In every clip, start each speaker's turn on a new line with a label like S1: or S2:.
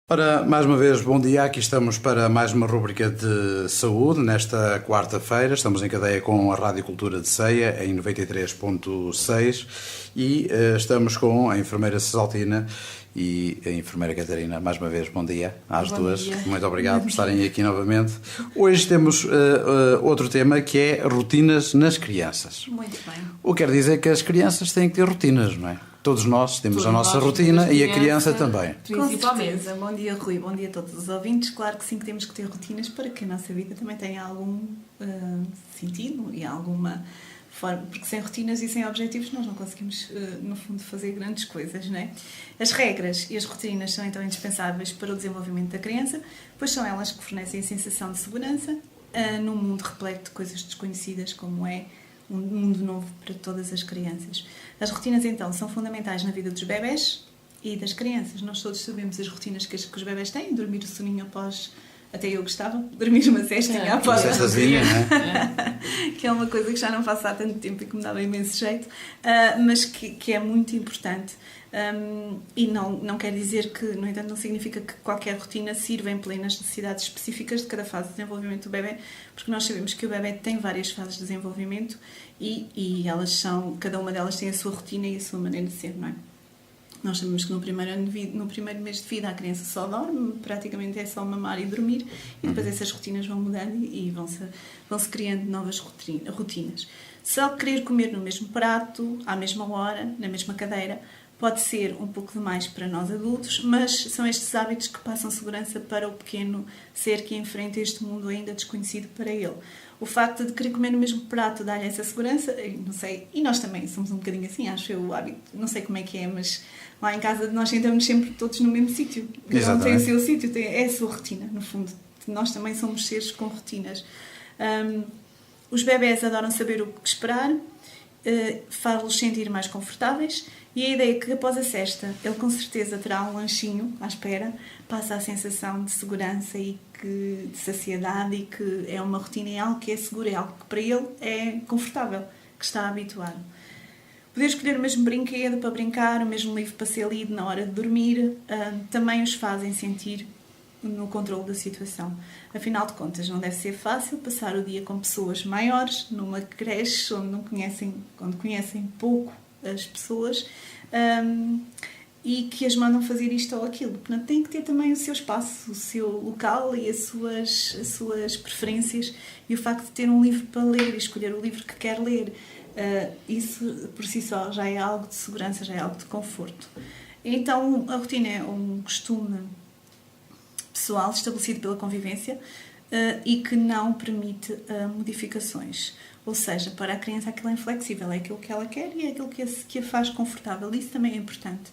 S1: Ora, mais uma vez, bom dia. Aqui estamos para mais uma rubrica de saúde. Nesta quarta-feira estamos em cadeia com a Rádio Cultura de Ceia, em 93.6, e estamos com a enfermeira Cesaltina e a enfermeira Catarina. Mais uma vez, bom dia às duas.
S2: Dia.
S1: Muito obrigado por estarem aqui novamente. Hoje temos outro tema que é rotinas nas crianças.
S2: Muito bem.
S1: O que quer dizer que as crianças têm que ter rotinas, não é? Todos nós temos a nossa rotina e a criança também.
S2: Principalmente. Bom dia, Rui. Bom dia a todos os ouvintes. Claro que sim, que temos que ter rotinas para que a nossa vida também tenha algum sentido e alguma forma. Porque sem rotinas e sem objetivos nós não conseguimos, no fundo, fazer grandes coisas, não é? As regras e as rotinas são então indispensáveis para o desenvolvimento da criança, pois são elas que fornecem a sensação de segurança num mundo repleto de coisas desconhecidas, como é um mundo novo para todas as crianças. As rotinas, então, são fundamentais na vida dos bebés e das crianças. Nós todos sabemos as rotinas que os bebés têm. Dormir o soninho após... Até eu gostava. Dormir uma cestinha após...
S1: Uma cestazinha, não é?
S2: Que é uma coisa que já não faço há tanto tempo e que me dava imenso jeito. Mas que é muito importante. E não quer dizer que, no entanto, não significa que qualquer rotina sirva em plenas necessidades específicas de cada fase de desenvolvimento do bebé, porque nós sabemos que o bebé tem várias fases de desenvolvimento e elas são, cada uma delas tem a sua rotina e a sua maneira de ser, não é? Nós sabemos que no primeiro mês de vida a criança só dorme, praticamente é só mamar e dormir, e depois essas rotinas vão mudando e vão-se criando novas rotinas. Só querer comer no mesmo prato, à mesma hora, na mesma cadeira, pode ser um pouco demais para nós adultos, mas são estes hábitos que passam segurança para o pequeno ser que enfrenta este mundo ainda desconhecido para ele. O facto de querer comer no mesmo prato dá-lhe essa segurança, não sei, e nós também somos um bocadinho assim, acho eu, o hábito, não sei como é que é, mas lá em casa nós sentamos sempre todos no mesmo sítio. Cada um tem o seu sítio, é a sua rotina, no fundo. Nós também somos seres com rotinas. Os bebés adoram saber o que esperar, faz-los sentir mais confortáveis, e a ideia é que após a cesta ele com certeza terá um lanchinho à espera, passa a sensação de segurança e de saciedade, e que é uma rotina, é algo que é seguro, é algo que para ele é confortável, que está habituado. Poder escolher o mesmo brinquedo para brincar, o mesmo livro para ser lido na hora de dormir, também os fazem sentir no controle da situação. Afinal de contas, não deve ser fácil passar o dia com pessoas maiores, numa creche onde conhecem pouco as pessoas, e que as mandam fazer isto ou aquilo. Portanto, tem que ter também o seu espaço, o seu local e as suas preferências, e o facto de ter um livro para ler e escolher o livro que quer ler, isso por si só já é algo de segurança, já é algo de conforto. Então, a rotina é um costume pessoal estabelecido pela convivência e que não permite modificações. Ou seja, para a criança aquilo é inflexível, é aquilo que ela quer e é aquilo que a faz confortável. Isso também é importante.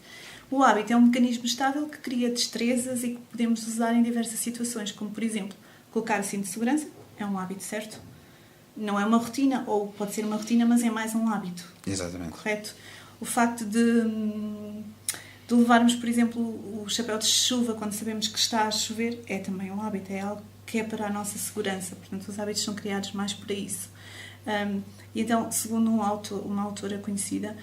S2: O hábito é um mecanismo estável que cria destrezas e que podemos usar em diversas situações, como, por exemplo, colocar o cinto de segurança, é um hábito, certo? Não é uma rotina, ou pode ser uma rotina, mas é mais um hábito.
S1: Exatamente.
S2: Correto? O facto de levarmos, por exemplo, o chapéu de chuva quando sabemos que está a chover é também um hábito, é algo que é para a nossa segurança. Portanto, os hábitos são criados mais para isso. E então, segundo uma autora conhecida,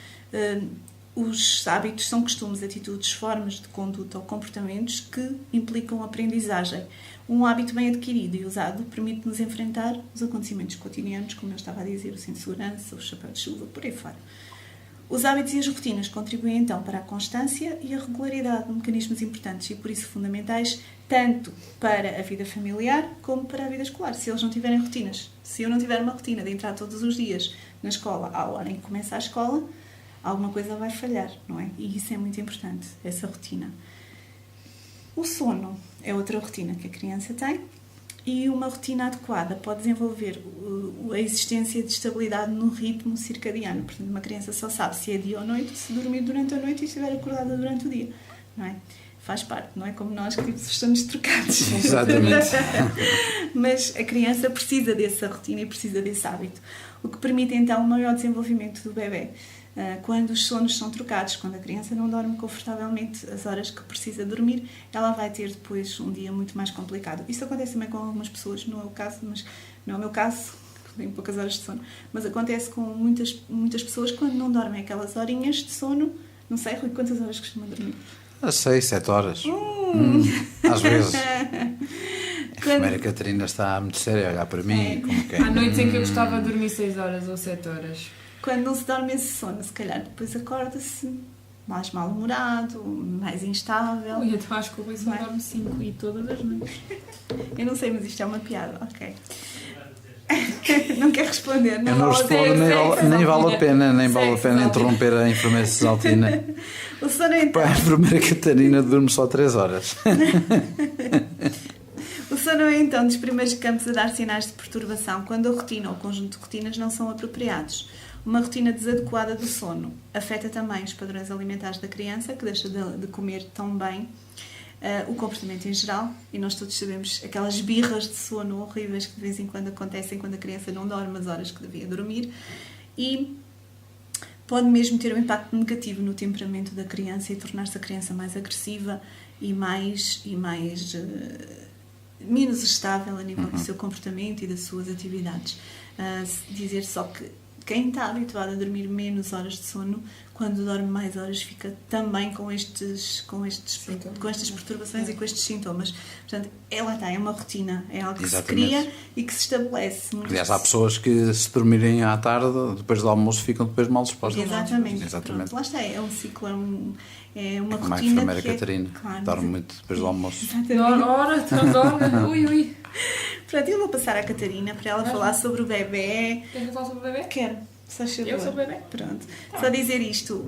S2: os hábitos são costumes, atitudes, formas de conduta ou comportamentos que implicam aprendizagem. Um hábito bem adquirido e usado permite-nos enfrentar os acontecimentos cotidianos, como eu estava a dizer, o cinto de segurança, o chapéu de chuva, por aí fora. Os hábitos e as rotinas contribuem então para a constância e a regularidade, mecanismos importantes e por isso fundamentais tanto para a vida familiar como para a vida escolar. Se eles não tiverem rotinas, se eu não tiver uma rotina de entrar todos os dias na escola à hora em que começa a escola, alguma coisa vai falhar, não é? E isso é muito importante, essa rotina. O sono é outra rotina que a criança tem. E uma rotina adequada pode desenvolver a existência de estabilidade no ritmo circadiano. Portanto, uma criança só sabe se é dia ou noite, se dormir durante a noite e estiver acordada durante o dia, não é? Faz parte, não é como nós que estamos trocados.
S1: Exatamente.
S2: Mas a criança precisa dessa rotina e precisa desse hábito, o que permite então o maior desenvolvimento do bebé. Quando os sonos são trocados, quando a criança não dorme confortavelmente as horas que precisa dormir, ela vai ter depois um dia muito mais complicado. Isso acontece também com algumas pessoas, não é o caso, mas não é o meu caso, tenho poucas horas de sono, mas acontece com muitas pessoas quando não dormem aquelas horinhas de sono. Não sei, Rui, quantas horas costuma dormir?
S1: Às 6, 7 horas. Às vezes. A enfermeira Catarina está muito séria a olhar para mim. Como que é?
S3: Há noites em que eu gostava de dormir 6 horas ou 7 horas.
S2: Quando não se dorme esse sono, se calhar depois acorda-se mais mal-humorado, mais instável.
S3: Ui, então acho que o Rui só dorme 5 e todas as noites.
S2: Eu não sei, mas isto é uma piada, ok. Não quer responder,
S1: Eu não respondo, nem vale a pena, interromper a enfermeira Cesaltina.
S2: O sono é então...
S1: A enfermeira Catarina dorme só 3 horas.
S2: O sono é então dos primeiros campos a dar sinais de perturbação quando a rotina ou o conjunto de rotinas não são apropriados. Uma rotina desadequada do sono afeta também os padrões alimentares da criança, que deixa de comer tão bem, o comportamento em geral, e nós todos sabemos aquelas birras de sono horríveis que de vez em quando acontecem quando a criança não dorme as horas que devia dormir, e pode mesmo ter um impacto negativo no temperamento da criança e tornar-se a criança mais agressiva e menos estável a nível do seu comportamento e das suas atividades. Dizer só que quem está habituado a dormir menos horas de sono, quando dorme mais horas, fica também com estas perturbações e com estes sintomas. Portanto, é uma rotina, é algo que se cria e que se estabelece.
S1: Aliás, há pessoas que, se dormirem à tarde, depois do almoço, ficam depois mal dispostas.
S2: Exatamente. Pronto, lá está, é um ciclo, é uma rotina.
S1: Como a enfermeira Catarina, claro, dorme muito depois do almoço.
S3: Ora, então dorme. Ui.
S2: Pronto, eu vou passar à Catarina para ela falar sobre o bebê.
S3: Queres falar sobre o bebê?
S2: Quero.
S3: Eu sou o bebê?
S2: Pronto. Só dizer isto,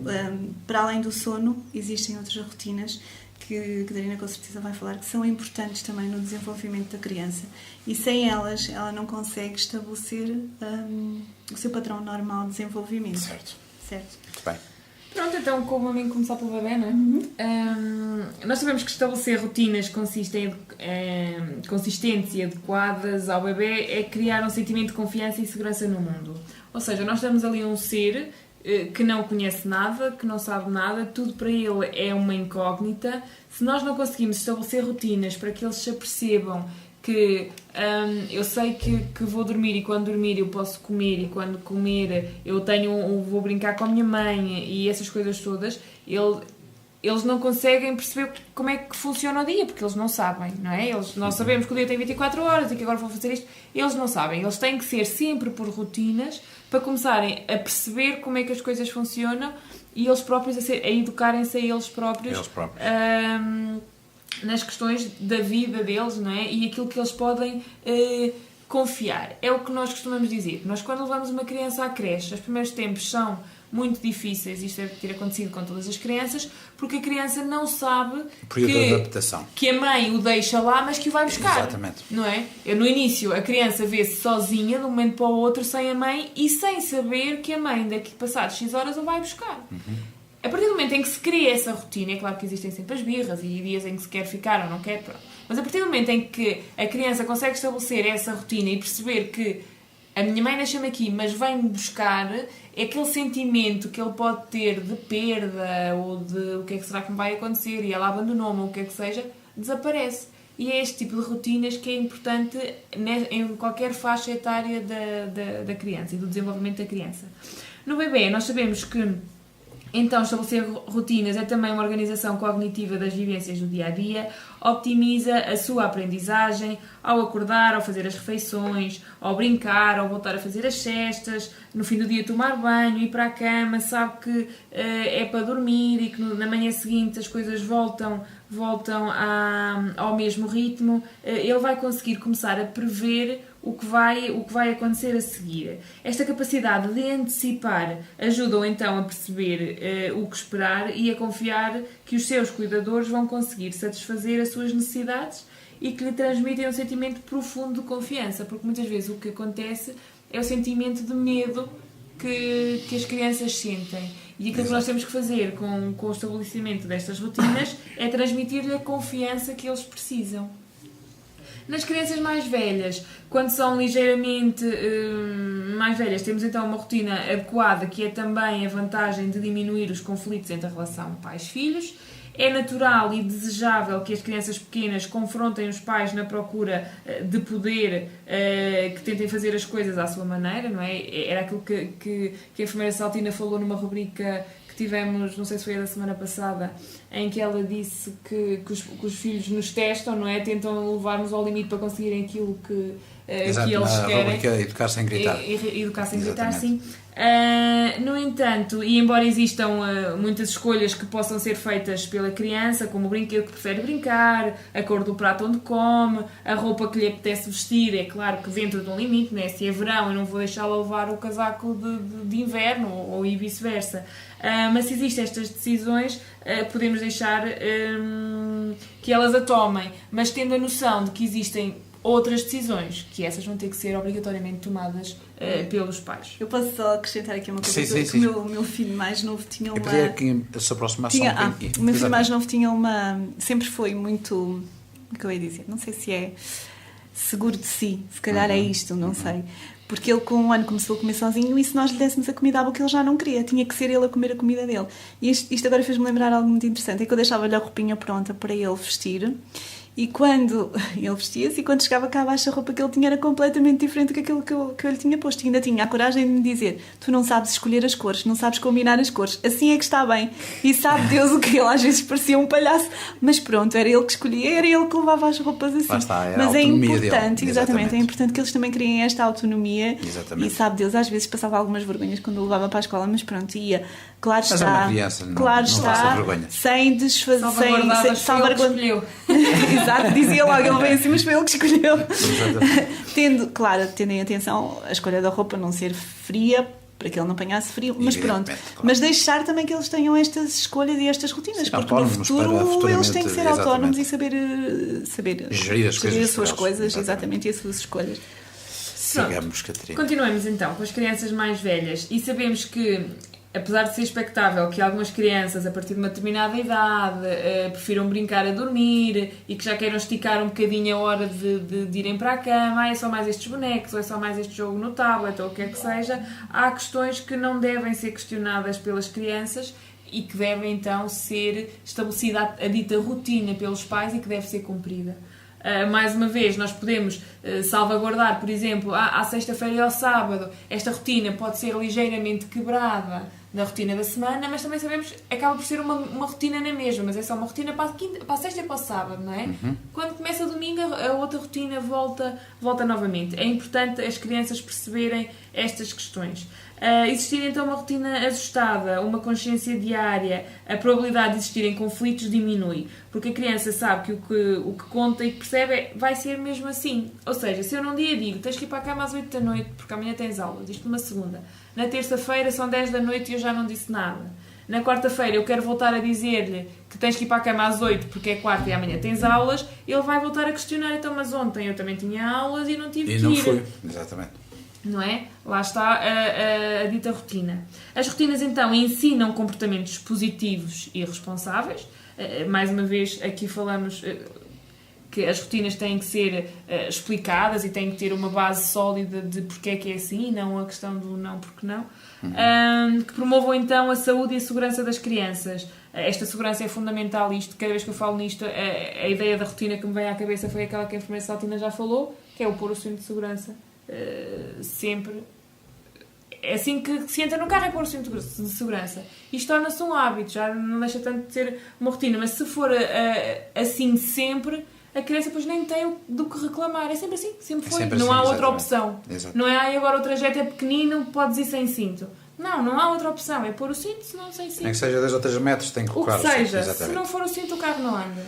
S2: para além do sono, existem outras rotinas que a Catarina com certeza vai falar, que são importantes também no desenvolvimento da criança. E sem elas, ela não consegue estabelecer o seu padrão normal de desenvolvimento.
S1: Certo. Muito bem.
S3: Pronto, então, como a mim começar pelo bebê, não é? Nós sabemos que estabelecer rotinas consistentes e adequadas ao bebê é criar um sentimento de confiança e segurança no mundo. Ou seja, nós temos ali um ser que não conhece nada, que não sabe nada, tudo para ele é uma incógnita. Se nós não conseguimos estabelecer rotinas para que eles se apercebam que eu sei que vou dormir e quando dormir eu posso comer e quando comer vou brincar com a minha mãe e essas coisas todas, eles não conseguem perceber como é que funciona o dia, porque eles não sabem, não é? Nós sabemos que o dia tem 24 horas e que agora vou fazer isto, eles não sabem. Eles têm que ser sempre por rotinas para começarem a perceber como é que as coisas funcionam e eles próprios a educarem-se a eles próprios. Nas questões da vida deles, não é? E aquilo que eles podem confiar. É o que nós costumamos dizer. Nós, quando levamos uma criança à creche, os primeiros tempos são muito difíceis, isto deve ter acontecido com todas as crianças, porque a criança não sabe que a mãe o deixa lá, mas que o vai buscar.
S1: Exatamente.
S3: Não é? No início, a criança vê-se sozinha, de um momento para o outro, sem a mãe, e sem saber que a mãe, daqui passados X horas, o vai buscar. A partir do momento em que se cria essa rotina, é claro que existem sempre as birras e dias em que se quer ficar ou não quer, pronto. Mas a partir do momento em que a criança consegue estabelecer essa rotina e perceber que a minha mãe deixa-me aqui, mas vem-me buscar, é aquele sentimento que ele pode ter de perda ou de o que é que será que me vai acontecer e ela abandonou-me ou o que é que seja, desaparece. E é este tipo de rotinas que é importante em qualquer faixa etária da criança e do desenvolvimento da criança. No bebê, nós sabemos que então estabelecer rotinas é também uma organização cognitiva das vivências do dia-a-dia, optimiza a sua aprendizagem ao acordar, ao fazer as refeições, ao brincar, ao voltar a fazer as cestas, no fim do dia tomar banho, ir para a cama, sabe que é para dormir e que na manhã seguinte as coisas voltam ao mesmo ritmo. Ele vai conseguir começar a prever o que vai acontecer a seguir. Esta capacidade de antecipar ajuda-o então a perceber o que esperar e a confiar que os seus cuidadores vão conseguir satisfazer as suas necessidades e que lhe transmitem um sentimento profundo de confiança, porque muitas vezes o que acontece é o sentimento de medo que as crianças sentem. E aquilo que nós temos que fazer com o estabelecimento destas rotinas é transmitir-lhe a confiança que eles precisam. Nas crianças mais velhas, quando são ligeiramente mais velhas, temos então uma rotina adequada, que é também a vantagem de diminuir os conflitos entre a relação pais-filhos. É natural e desejável que as crianças pequenas confrontem os pais na procura de poder, que tentem fazer as coisas à sua maneira, não é? Era aquilo que a enfermeira Saltina falou numa rubrica que tivemos, não sei se foi a da semana passada, em que ela disse que os filhos nos testam, não é? Tentam levar-nos ao limite para conseguirem aquilo que eles querem.
S1: Educar sem gritar.
S3: Educar sem gritar, sim. No entanto, e embora existam muitas escolhas que possam ser feitas pela criança, como o brinquedo que prefere brincar, a cor do prato onde come, a roupa que lhe apetece vestir, é claro que dentro de um limite, né? Se é verão eu não vou deixá-la levar o casaco de inverno ou e vice-versa. Mas se existem estas decisões, podemos deixar que elas a tomem, mas tendo a noção de que existem outras decisões, que essas vão ter que ser obrigatoriamente tomadas pelos pais.
S2: Eu posso só acrescentar aqui uma coisa, que o meu filho mais novo tinha uma...
S1: Eu podia que se aproximasse um pouquinho.
S2: O meu filho mais novo tinha uma... Sempre foi muito... O que eu ia dizer? Não sei se é seguro de si, se calhar é isto, não sei. Porque ele com um ano começou a comer sozinho e se nós lhe dessemos a comida à boca ele já não queria, tinha que ser ele a comer a comida dele. E isto agora fez-me lembrar algo muito interessante, é que eu deixava-lhe a roupinha pronta para ele vestir. E quando ele vestia-se e quando chegava cá abaixo a roupa que ele tinha era completamente diferente daquilo que eu lhe tinha posto. E ainda tinha a coragem de me dizer: tu não sabes escolher as cores, não sabes combinar as cores, assim é que está bem. E sabe Deus o que ele às vezes parecia um palhaço, mas pronto, era ele que escolhia, era ele que levava as roupas assim.
S1: Mas
S2: é importante,
S1: dele.
S2: Exatamente, é importante que eles também criem esta autonomia.
S1: Exatamente.
S2: E sabe Deus, às vezes passava algumas vergonhas quando o levava para a escola, mas pronto, ia. Claro
S1: mas
S2: está,
S1: é uma criança, não
S2: está, sem desfazer,
S3: salvaguardar.
S2: Exato, dizia logo, ele veio assim, mas foi ele que escolheu. Tendo em atenção a escolha da roupa não ser fria, para que ele não apanhasse frio, mas pronto. Claro. Mas deixar também que eles tenham estas escolhas e estas rotinas, porque no futuro eles têm que ser autónomos e saber gerir as suas coisas, exatamente, e as suas escolhas.
S1: Sigamos, Catarina.
S3: Continuamos então com as crianças mais velhas e sabemos que, apesar de ser expectável que algumas crianças, a partir de uma determinada idade, prefiram brincar a dormir e que já queiram esticar um bocadinho a hora de irem para a cama, é só mais estes bonecos, ou é só mais este jogo no tablet, ou o que é que seja, há questões que não devem ser questionadas pelas crianças e que devem então ser estabelecida a dita rotina pelos pais e que deve ser cumprida. Mais uma vez, nós podemos salvaguardar, por exemplo, à sexta-feira e ao sábado, esta rotina pode ser ligeiramente quebrada da rotina da semana, mas também sabemos que acaba por ser uma rotina na mesma, mas é só uma rotina para a sexta e para o sábado, não é? Quando começa domingo, a outra rotina volta novamente. É importante as crianças perceberem estas questões. Existir então uma rotina ajustada, uma consciência diária, a probabilidade de existirem conflitos diminui, porque a criança sabe que o que conta e que percebe vai ser mesmo assim. Ou seja, se eu num dia digo tens que ir para a cama às 8 da noite porque amanhã tens aulas, isto numa segunda, na terça-feira são 10 da noite e eu já não disse nada, na quarta-feira eu quero voltar a dizer-lhe que tens que ir para a cama às 8 porque é quarta e amanhã tens aulas, ele vai voltar a questionar, então mas ontem eu também tinha aulas e não tive que ir.
S1: E não fui, exatamente.
S3: Não é? Lá está a dita rotina. As rotinas, então, ensinam comportamentos positivos e responsáveis. Mais uma vez, aqui falamos que as rotinas têm que ser explicadas e têm que ter uma base sólida de porque é que é assim, e não a questão do não porque não. Que promovam, então, a saúde e a segurança das crianças. Esta segurança é fundamental. Cada vez que eu falo nisto, a ideia da rotina que me vem à cabeça foi aquela que a enfermeira Saltina já falou, que é o pôr o cinto de segurança. Sempre é assim que se entra no carro, é pôr o cinto de segurança. Isto torna-se um hábito, já não deixa tanto de ser uma rotina, mas se for assim sempre, a criança depois nem tem do que reclamar. É sempre assim, sempre foi.
S1: Sempre
S3: não
S1: assim,
S3: há outra
S1: exatamente.
S3: Opção.
S1: Exato.
S3: Não é agora o trajeto é pequenino, podes ir sem cinto. Não há outra opção, é pôr o cinto, se não sem cinto.
S1: Nem que seja 2 ou 3 metros, tem que colocar
S3: o que seja, se não for o cinto, o carro não anda.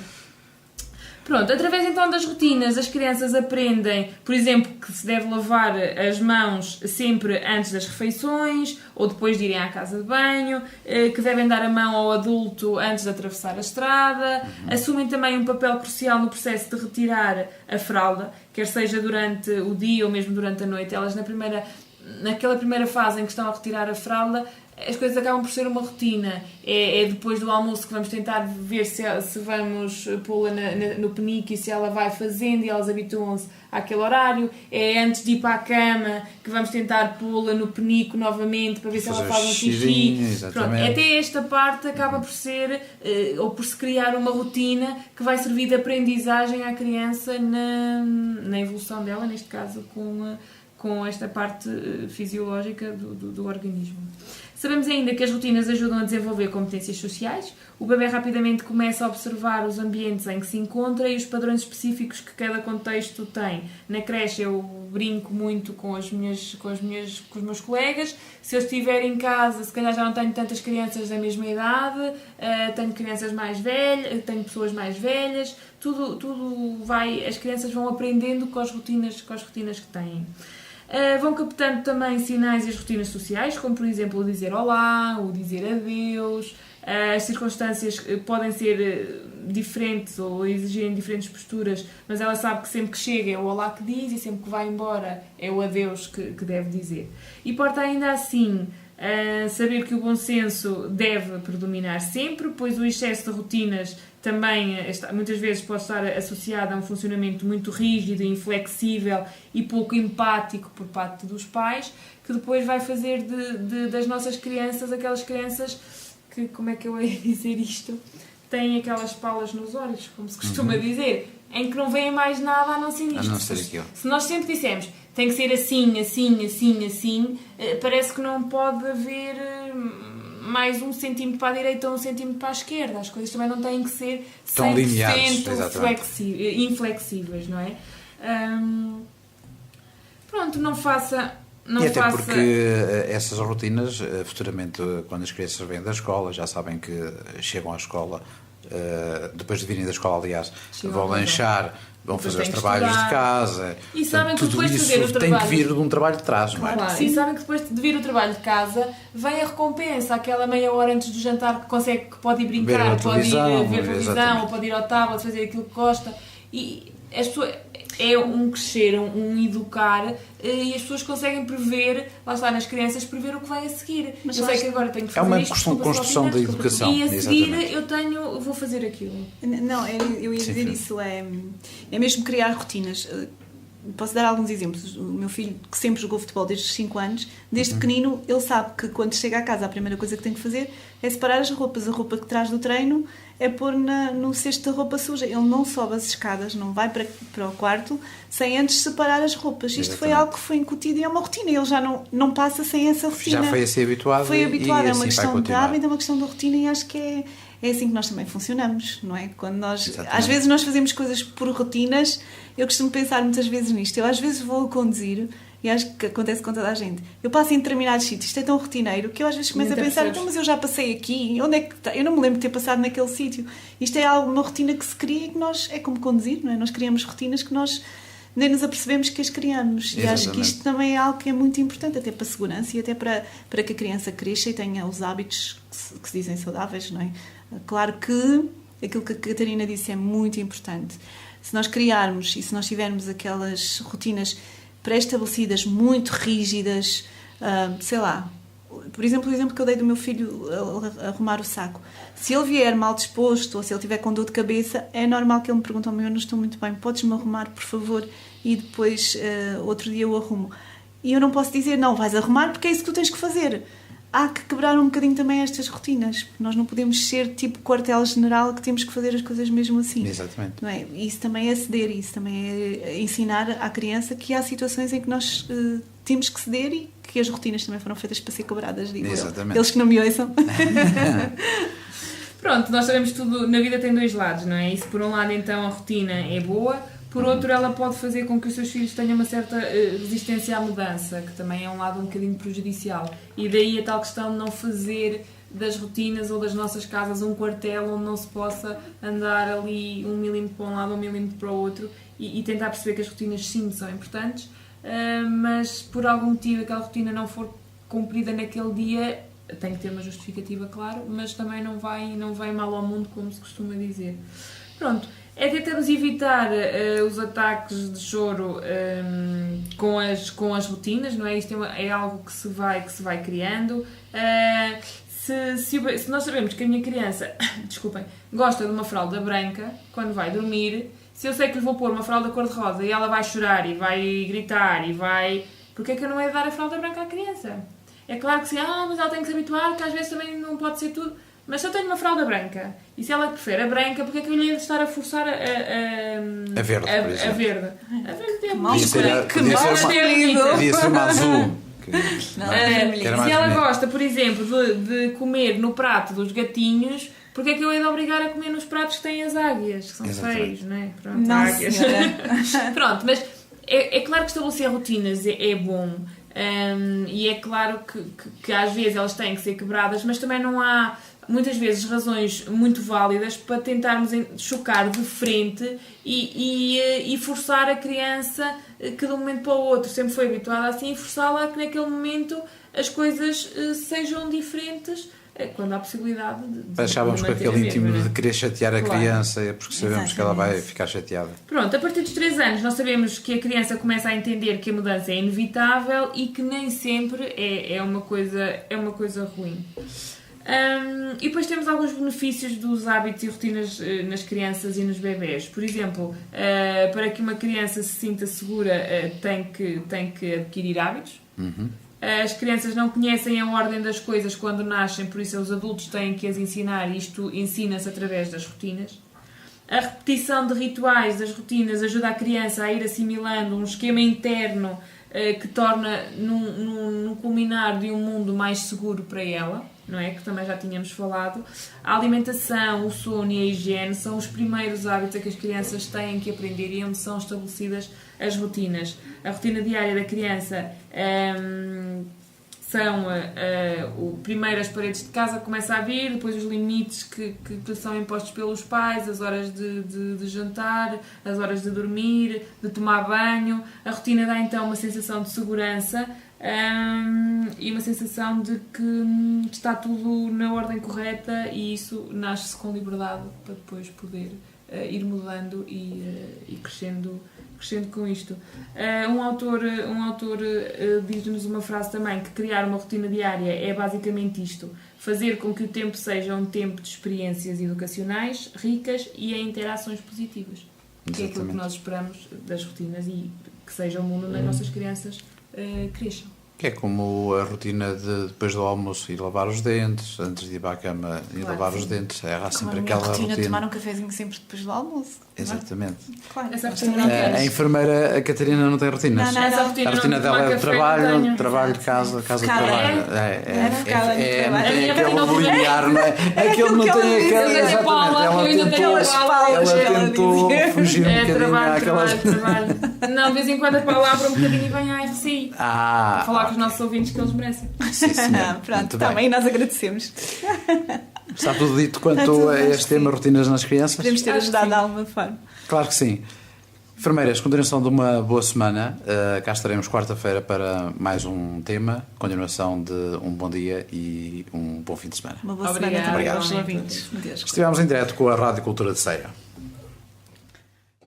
S3: Pronto, através então das rotinas, as crianças aprendem, por exemplo, que se deve lavar as mãos sempre antes das refeições ou depois de irem à casa de banho, que devem dar a mão ao adulto antes de atravessar a estrada, assumem também um papel crucial no processo de retirar a fralda, quer seja durante o dia ou mesmo durante a noite. Elas naquela primeira fase em que estão a retirar a fralda, as coisas acabam por ser uma rotina. É depois do almoço que vamos tentar ver se vamos pô-la no penico e se ela vai fazendo e elas habituam-se àquele horário. É antes de ir para a cama que vamos tentar pô-la no penico novamente para ver se ela faz um xixi. Pronto, até esta parte acaba por ser, ou por se criar uma rotina que vai servir de aprendizagem à criança na evolução dela, neste caso com esta parte fisiológica do organismo. Sabemos ainda que as rotinas ajudam a desenvolver competências sociais. O bebê rapidamente começa a observar os ambientes em que se encontra e os padrões específicos que cada contexto tem. Na creche eu brinco muito com os meus colegas. Se eu estiver em casa, se calhar já não tenho tantas crianças da mesma idade, tenho crianças mais velhas, tenho pessoas mais velhas, tudo vai, as crianças vão aprendendo com as rotinas que têm. Vão captando também sinais e as rotinas sociais, como por exemplo o dizer olá, o dizer adeus. As circunstâncias podem ser diferentes ou exigirem diferentes posturas, mas ela sabe que sempre que chega é o olá que diz e sempre que vai embora é o adeus que deve dizer. E porta ainda assim saber que o bom senso deve predominar sempre, pois o excesso de rotinas também muitas vezes pode estar associado a um funcionamento muito rígido, inflexível e pouco empático por parte dos pais, que depois vai fazer das nossas crianças aquelas crianças que, como é que eu ia dizer isto, têm aquelas palas nos olhos, como se costuma dizer, em que não veem mais nada a não ser isto.
S1: A não ser aquilo.
S3: Se nós sempre dissemos tem que ser assim, assim, assim, assim, parece que não pode haver mais 1 centímetro para a direita ou 1 centímetro para a esquerda. As coisas também não têm que ser 100% inflexíveis, não é? Pronto, não faça...
S1: E até porque essas rotinas, futuramente, quando as crianças vêm da escola, já sabem que chegam à escola, depois de virem da escola, aliás, vão lanchar, vão fazer os trabalhos de casa.
S3: E sabem que depois de fazer o trabalho...
S1: tem que vir de um trabalho de trás, não é?
S3: Claro. E sabem que depois de vir o trabalho de casa, vem a recompensa, aquela meia hora antes do jantar que pode ir brincar, pode ir ver televisão, ou pode ir ao tablet, fazer aquilo que gosta. E as pessoas... É um crescer, um educar, e as pessoas conseguem prever, lá está, nas crianças, prever o que vai a seguir. Mas eu sei que agora tenho que fazer isto.
S1: É uma construção da educação.
S3: E a seguir eu vou fazer aquilo.
S2: Não, eu ia dizer isso, é mesmo criar rotinas. Posso dar alguns exemplos. O meu filho, que sempre jogou futebol desde os 5 anos, desde pequenino, ele sabe que quando chega a casa a primeira coisa que tem que fazer é separar as roupas. A roupa que traz do treino é pôr no cesto da roupa suja. Ele não sobe as escadas, não vai para o quarto sem antes separar as roupas. Isto foi algo que foi incutido e é uma rotina. Ele já não passa sem essa rotina.
S1: Já foi assim habituado.
S2: Foi habituado, é uma
S1: assim
S2: questão de hábito, é uma questão de rotina, e acho que é assim que nós também funcionamos, não é? Quando às vezes nós fazemos coisas por rotinas. Eu costumo pensar muitas vezes nisto. Eu às vezes vou conduzir, e acho que acontece com toda a gente. Eu passo em determinados sítios, isto é tão rotineiro, que eu às vezes começo a pensar, então, mas eu já passei aqui, onde é que está? Eu não me lembro de ter passado naquele sítio. Isto é uma rotina que se cria e que nós, é como conduzir, não é? Nós criamos rotinas que nós nem nos apercebemos que as criamos. E acho que isto também é algo que é muito importante, até para a segurança e até para que a criança cresça e tenha os hábitos que se dizem saudáveis, não é? Claro que aquilo que a Catarina disse é muito importante. Se nós criarmos e se nós tivermos aquelas rotinas pré-estabelecidas, muito rígidas, sei lá, por exemplo, o exemplo que eu dei do meu filho a arrumar o saco. Se ele vier mal disposto ou se ele tiver com dor de cabeça, é normal que ele me pergunte: eu não estou muito bem, podes-me arrumar, por favor? E depois, outro dia eu arrumo. E eu não posso dizer: não, vais arrumar porque é isso que tu tens que fazer. Há que quebrar um bocadinho também estas rotinas. Nós não podemos ser tipo quartel-general que temos que fazer as coisas mesmo assim.
S1: Exatamente.
S2: Não é? Isso também é ceder, isso também é ensinar à criança que há situações em que nós temos que ceder e que as rotinas também foram feitas para ser quebradas, digo eu. Eles que não me ouçam.
S3: Pronto, nós sabemos que tudo na vida tem 2 lados, não é? E se por um lado então a rotina é boa, por outro ela pode fazer com que os seus filhos tenham uma certa resistência à mudança, que também é um lado um bocadinho prejudicial. E daí a tal questão de não fazer das rotinas ou das nossas casas um quartel onde não se possa andar ali 1 milímetro para um lado, 1 milímetro para o outro, e tentar perceber que as rotinas sim são importantes, mas por algum motivo aquela rotina não for cumprida naquele dia, tem que ter uma justificativa, claro, mas também não vai mal ao mundo, como se costuma dizer. Pronto. É tentarmos evitar os ataques de choro com as rotinas, não é? Isto é algo que se vai criando. Se nós sabemos que a minha criança, desculpem, gosta de uma fralda branca quando vai dormir, se eu sei que lhe vou pôr uma fralda cor-de-rosa e ela vai chorar e vai gritar e vai... Porquê é que eu não hei de dar a fralda branca à criança? É claro que sim, mas ela tem que se habituar, que às vezes também não pode ser tudo... Mas se eu tenho uma fralda branca, e se ela prefere a branca, porque é que eu lhe ia estar a forçar a verde, por exemplo? A verde é
S1: Podia ser uma azul.
S2: Não,
S1: que era
S3: se
S1: mais
S3: ela
S1: bonito.
S3: gosta, por exemplo, de comer no prato dos gatinhos, porque é que eu hei de obrigar a comer nos pratos que têm as águias, que são
S1: Exatamente.
S3: feios, não é? Pronto,
S2: Não,
S3: águias.
S2: senhora.
S3: Pronto, mas é claro que estabelecer rotinas é bom. E é claro que às vezes elas têm que ser quebradas, mas também não há muitas vezes razões muito válidas para tentarmos chocar de frente e forçar a criança que de um momento para o outro sempre foi habituada assim, e forçá-la a que naquele momento as coisas sejam diferentes quando há possibilidade de
S1: Achávamos com
S3: manter a
S1: aquele
S3: mesma,
S1: íntimo
S3: não é?
S1: de querer chatear a
S3: Claro.
S1: criança, porque sabemos que ela vai
S2: Exatamente.
S1: ficar chateada.
S3: Pronto, a partir dos 3 anos nós sabemos que a criança começa a entender que a mudança é inevitável e que nem sempre é uma coisa ruim. E depois temos alguns benefícios dos hábitos e rotinas nas crianças e nos bebés. Por exemplo, para que uma criança se sinta segura, tem que adquirir hábitos. As crianças não conhecem a ordem das coisas quando nascem, por isso os adultos têm que as ensinar, e isto ensina-se através das rotinas. A repetição de rituais das rotinas ajuda a criança a ir assimilando um esquema interno que torna num culminar de um mundo mais seguro para ela, não é? Que também já tínhamos falado. A alimentação, o sono e a higiene são os primeiros hábitos a que as crianças têm que aprender e onde são estabelecidas as rotinas. A rotina diária da criança são primeiro as paredes de casa que começam a vir, depois os limites que são impostos pelos pais, as horas de jantar, as horas de dormir, de tomar banho. A rotina dá então uma sensação de segurança e uma sensação de que está tudo na ordem correta, e isso nasce-se com liberdade para depois poder ir mudando e crescendo com isto. Um autor diz-nos uma frase também, que criar uma rotina diária é basicamente isto: fazer com que o tempo seja um tempo de experiências educacionais ricas e em interações positivas. Que é aquilo que nós esperamos das rotinas, e que seja o mundo onde as nossas crianças cresçam.
S1: Que é como a rotina de depois do almoço ir lavar os dentes, antes de ir para a cama e
S3: Claro,
S1: lavar
S3: sim.
S1: os dentes. Há
S2: Como
S1: sempre
S2: a minha
S1: aquela
S2: rotina,
S1: rotina.
S2: tomar um cafezinho sempre depois do almoço.
S1: Exatamente.
S2: Claro.
S3: Essa
S2: Nós
S3: rotina
S2: também
S3: não queres.
S1: A enfermeira, a Catarina, não tem rotinas.
S2: Não,
S3: Essa
S1: A
S3: rotina
S1: rotina
S3: não de
S1: dela
S3: tomar
S1: é
S3: café,
S1: trabalho,
S3: não tenho.
S1: trabalho,
S2: Exato.
S1: casa, casa,
S2: Focada,
S1: trabalho.
S2: é focada no trabalho.
S1: Não
S3: A
S1: tem
S3: minha
S1: aquele
S3: rotina não
S1: brilhar, não é? Aquele não
S2: aquilo que
S1: tem
S2: ela
S1: aquela.
S2: diz.
S3: Eu tenho Paula, eu ainda tenho
S2: Aquelas palas que
S1: Ela
S2: ela
S1: tentou
S2: dizia.
S1: fugir um bocadinho
S3: Trabalho.
S1: àquelas.
S3: Não, de vez em quando a palavra um bocadinho e vem à RCI.
S1: Ah,
S3: Falar com os nossos ouvintes que eles merecem.
S1: sim, senhor.
S2: Pronto,
S1: Muito bem.
S2: também nós agradecemos.
S1: Está tudo dito quanto
S2: Está tudo
S1: a
S2: bem,
S1: este
S2: sim.
S1: tema, rotinas nas crianças?
S2: Podemos ter
S3: Acho que
S2: ajudado
S3: sim.
S2: de alguma forma.
S1: Claro que sim. Enfermeiras, continuação de uma boa semana. Cá estaremos quarta-feira para mais um tema. Continuação de um bom dia e um bom fim de semana.
S2: Uma boa
S3: Obrigada.
S2: semana também
S1: Obrigado.
S2: aos ouvintes. Deus.
S1: Estivemos em direto com a Rádio Cultura de Ceia.